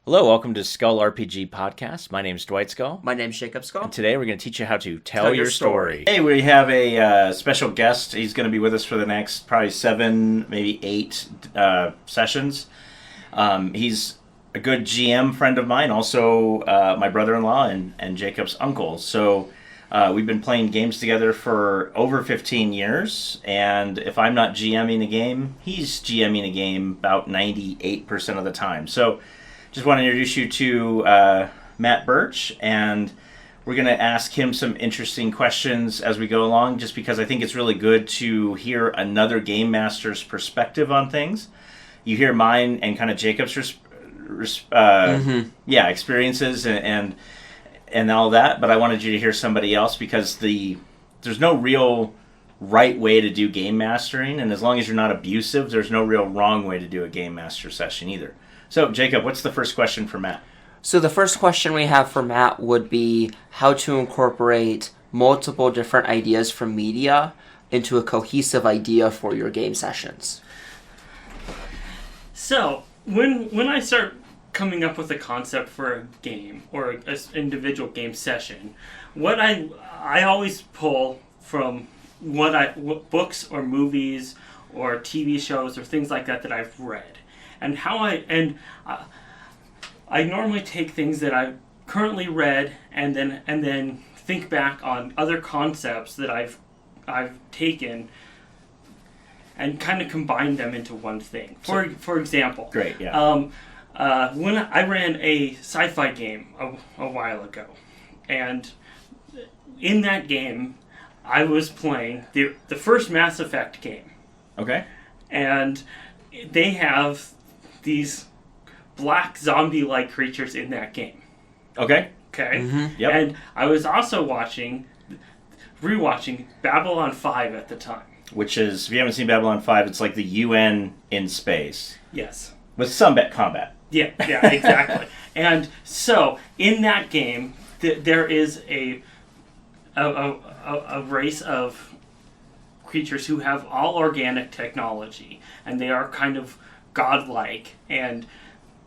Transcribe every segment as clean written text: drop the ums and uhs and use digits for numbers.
Hello, welcome to Skull RPG Podcast. My name's Dwight Skull. My name's Jacob Skull. And today we're going to teach you how to tell your story. Hey, we have a special guest. He's going to be with us for the next probably 7, maybe 8 sessions. He's a good GM friend of mine, also my brother-in-law and Jacob's uncle. So we've been playing games together for over 15 years, and if I'm not GMing a game, he's GMing a game about 98% of the time. So just want to introduce you to Matt Burch, and we're going to ask him some interesting questions as we go along, just because I think it's really good to hear another game master's perspective on things. You hear mine and kind of Jacob's experiences and all that, but I wanted you to hear somebody else because there's no real right way to do game mastering, and as long as you're not abusive, there's no real wrong way to do a game master session either. So, Jacob, what's the first question for Matt? So the first question we have for Matt would be how to incorporate multiple different ideas from media into a cohesive idea for your game sessions. So, when I start coming up with a concept for a game or an individual game session, what I always pull from what books or movies or TV shows or things like that I've read. And I normally take things that I've currently read and then think back on other concepts that I've taken and kind of combine them into one thing. For example, great, yeah. When I ran a sci-fi game a while ago, and in that game, I was playing the first Mass Effect game. Okay. And they have these black zombie-like creatures in that game. Okay. Okay? Mm-hmm. Yep. And I was also rewatching Babylon 5 at the time. Which is, if you haven't seen Babylon 5, it's like the UN in space. Yes. With some combat. Yeah, exactly. And so, in that game, there is a race of creatures who have all organic technology, and they are kind of godlike, and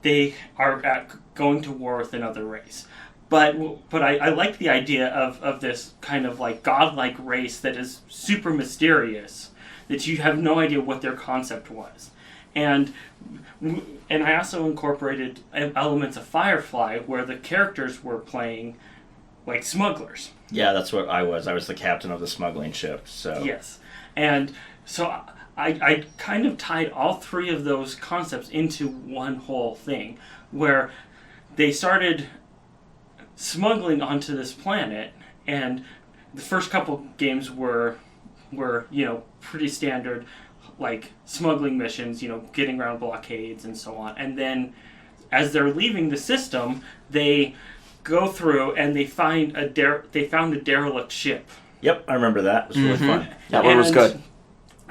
they are going to war with another race. But I like the idea of this kind of like godlike race that is super mysterious, that you have no idea what their concept was. And I also incorporated elements of Firefly where the characters were playing like smugglers. Yeah, that's what I was. I was the captain of the smuggling ship. So Yes. And so I kind of tied all three of those concepts into one whole thing, where they started smuggling onto this planet, and the first couple games were pretty standard, like smuggling missions, getting around blockades and so on. And then as they're leaving the system, they go through and they found a derelict ship. Yep, I remember that. It was really fun. That one was good.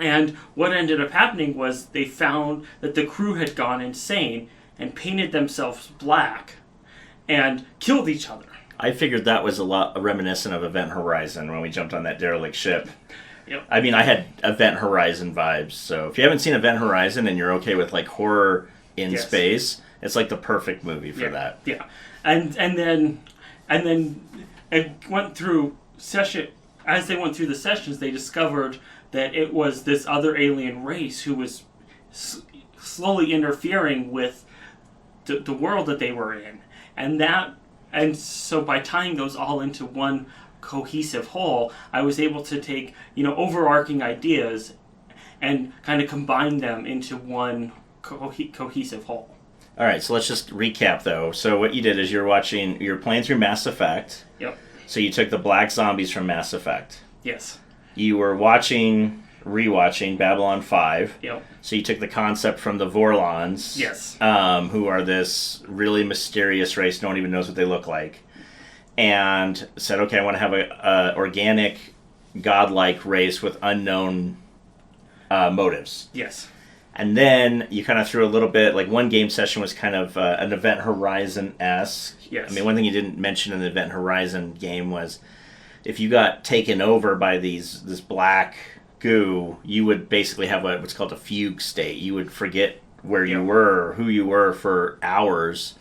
And what ended up happening was they found that the crew had gone insane and painted themselves black and killed each other. I figured that was a reminiscent of Event Horizon when we jumped on that derelict ship. Yep. I mean, I had Event Horizon vibes. So if you haven't seen Event Horizon and you're okay with like horror in space, it's like the perfect movie for that. Yeah. And then it went through session. As they went through the sessions, they discovered that it was this other alien race who was slowly interfering with the world that they were in. And so by tying those all into one cohesive whole, I was able to take, overarching ideas and kind of combine them into one cohesive whole. All right, so let's just recap though. So what you did is you're playing through Mass Effect. Yep. So you took the black zombies from Mass Effect. Yes. You were rewatching Babylon 5. Yep. So you took the concept from the Vorlons. Yes. Who are this really mysterious race, no one even knows what they look like. And said, okay, I want to have a organic, godlike race with unknown motives. Yes. And then you kind of threw a little bit, like one game session was kind of an Event Horizon-esque. Yes. I mean, one thing you didn't mention in the Event Horizon game was if you got taken over by this black goo, you would basically have what's called a fugue state. You would forget where you were or who you were for hours.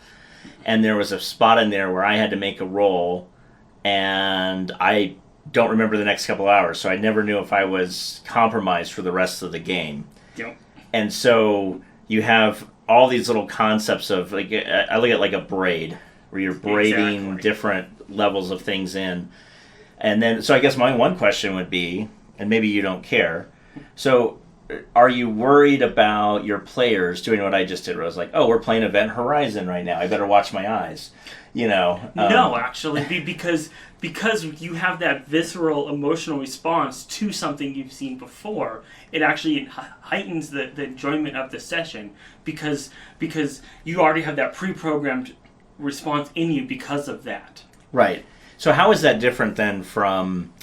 and there was a spot in there where I had to make a roll, and I don't remember the next couple hours, so I never knew if I was compromised for the rest of the game. Yep. And so you have all these little concepts of, like, I look at like a braid, where you're braiding Exactly. different levels of things in. And then, so I guess my one question would be, and maybe you don't care, so are you worried about your players doing what I just did, where I was like, oh, we're playing Event Horizon right now, I better watch my eyes, you know? No, actually, because you have that visceral emotional response to something you've seen before, it actually heightens the enjoyment of the session because you already have that pre-programmed response in you because of that. Right. So how is that different then from,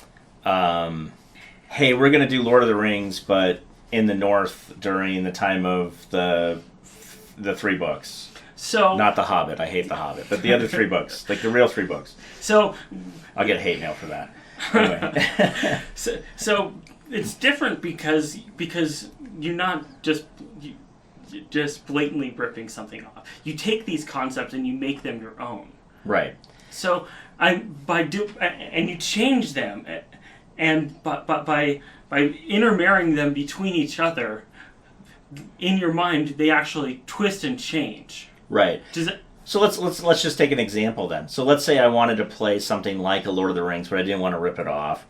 hey, we're going to do Lord of the Rings, but in the North during the time of the three books? So Not The Hobbit. I hate The Hobbit. But the other three books. Like the real three books. so I'll get hate mail for that. Anyway. so it's different because you're not just blatantly ripping something off. You take these concepts and you make them your own. Right. So and you change them, and by intermarrying them between each other, in your mind they actually twist and change. Right. Does it? So let's just take an example then. So let's say I wanted to play something like a Lord of the Rings, but I didn't want to rip it off.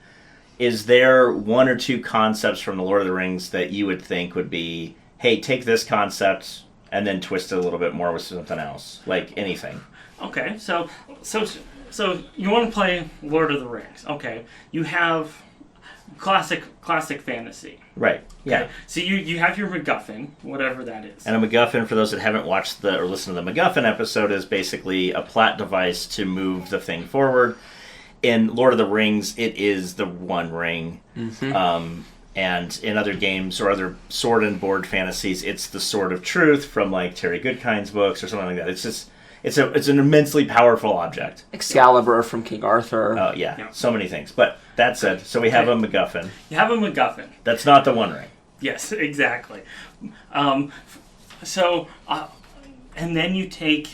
Is there one or two concepts from the Lord of the Rings that you would think would be, hey, take this concept and then twist it a little bit more with something else, like anything? Okay, so you want to play Lord of the Rings. Okay, you have classic fantasy. Right. Yeah. Okay? So you have your MacGuffin, whatever that is. And a MacGuffin, for those that haven't watched or listened to the MacGuffin episode, is basically a plot device to move the thing forward. In Lord of the Rings, it is the One Ring. Mm-hmm. And in other games or other sword and board fantasies, it's the Sword of Truth from like Terry Goodkind's books or something like that. It's just it's an immensely powerful object. Excalibur from King Arthur. Oh yeah, Yeah. so many things. But that said, so we have a MacGuffin. You have a MacGuffin. That's not the One Ring. Yes, exactly. And then you take.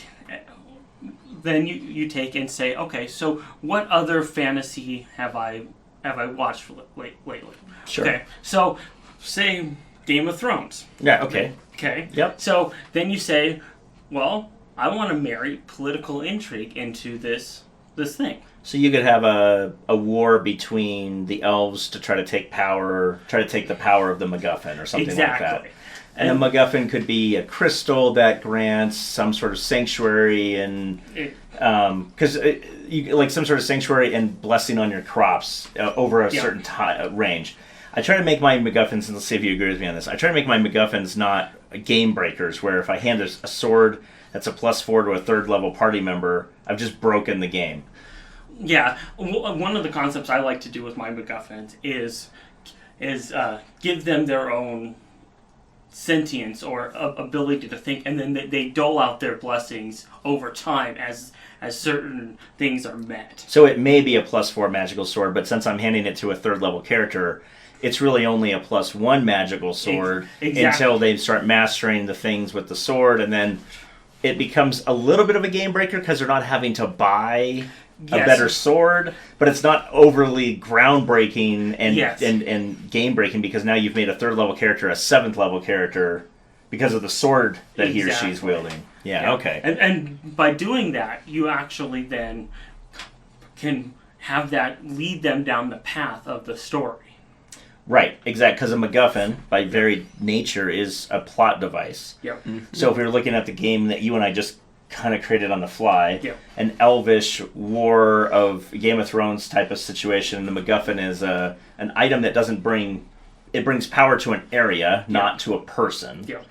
Then you take and say, okay, so what other fantasy have I watched lately? Sure. Okay, so say Game of Thrones. Yeah. Okay. Okay. Yep. So then you say, well, I want to marry political intrigue into this thing. So you could have a war between the elves to try to take the power of the MacGuffin or something Exactly. like that. And the MacGuffin could be a crystal that grants some sort of sanctuary and because you like some sort of sanctuary and blessing on your crops over a certain range. I try to make my MacGuffins, and let's see if you agree with me on this. I try to make my MacGuffins not game breakers, where if I hand a sword that's a +4 to a third level party member, I've just broken the game. Yeah, one of the concepts I like to do with my MacGuffins is give them their own sentience or ability to think, and then they dole out their blessings over time as certain things are met. So it may be a +4 magical sword, but since I'm handing it to a third level character, it's really only a +1 magical sword Exactly. until they start mastering the things with the sword, and then it becomes a little bit of a game breaker because they're not having to buy a Yes. better sword, but it's not overly groundbreaking and Yes. and game breaking because now you've made a third level character a 7th level character because of the sword that he or she's Exactly. wielding. Yeah. Okay. And by doing that, you actually then can have that lead them down the path of the story. Right, exactly, because a MacGuffin, by very nature, is a plot device. Yep. So if we were looking at the game that you and I just kind of created on the fly, Yep. an elvish war of Game of Thrones type of situation, the MacGuffin is an item that brings power to an area, not to a person. Yep.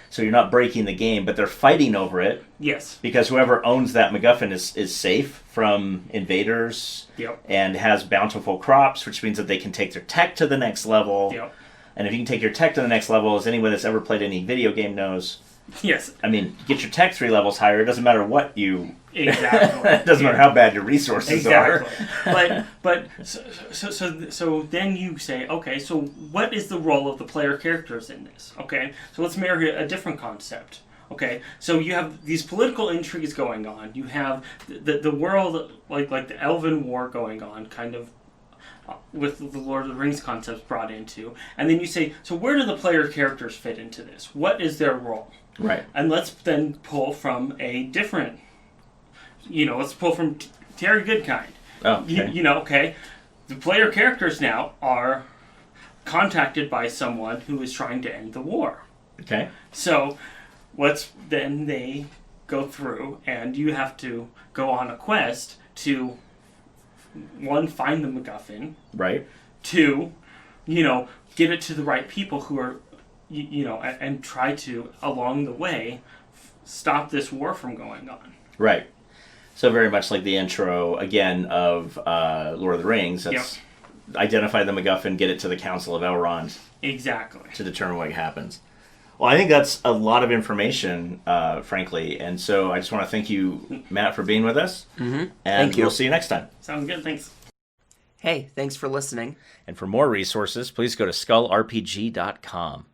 So you're not breaking the game, but they're fighting over it Yes. because whoever owns that MacGuffin is safe from invaders Yep. and has bountiful crops, which means that they can take their tech to the next level. Yep. And if you can take your tech to the next level, as anyone that's ever played any video game knows, Yes. I mean, get your tech 3 levels higher, it doesn't matter what you... Exactly. it doesn't matter how bad your resources Exactly. are. But so then you say, okay, so what is the role of the player characters in this? Okay, so let's marry a different concept. Okay, so you have these political intrigues going on. You have the world, like the Elven War going on, kind of with the Lord of the Rings concepts brought into. And then you say, so where do the player characters fit into this? What is their role? Right. And let's then pull from a different, let's pull from Terry Goodkind. Oh, okay. Okay, the player characters now are contacted by someone who is trying to end the war. Okay. So then they go through, and you have to go on a quest to, one, find the MacGuffin. Right. Two, get it to the right people who are, and try to, along the way, stop this war from going on. Right. So very much like the intro, again, of Lord of the Rings. That's identify the MacGuffin, get it to the Council of Elrond. Exactly. To determine what happens. Well, I think that's a lot of information, frankly. And so I just want to thank you, Matt, for being with us. Mm-hmm. And Thank you. We'll see you next time. Sounds good, thanks. Hey, thanks for listening. And for more resources, please go to skullrpg.com.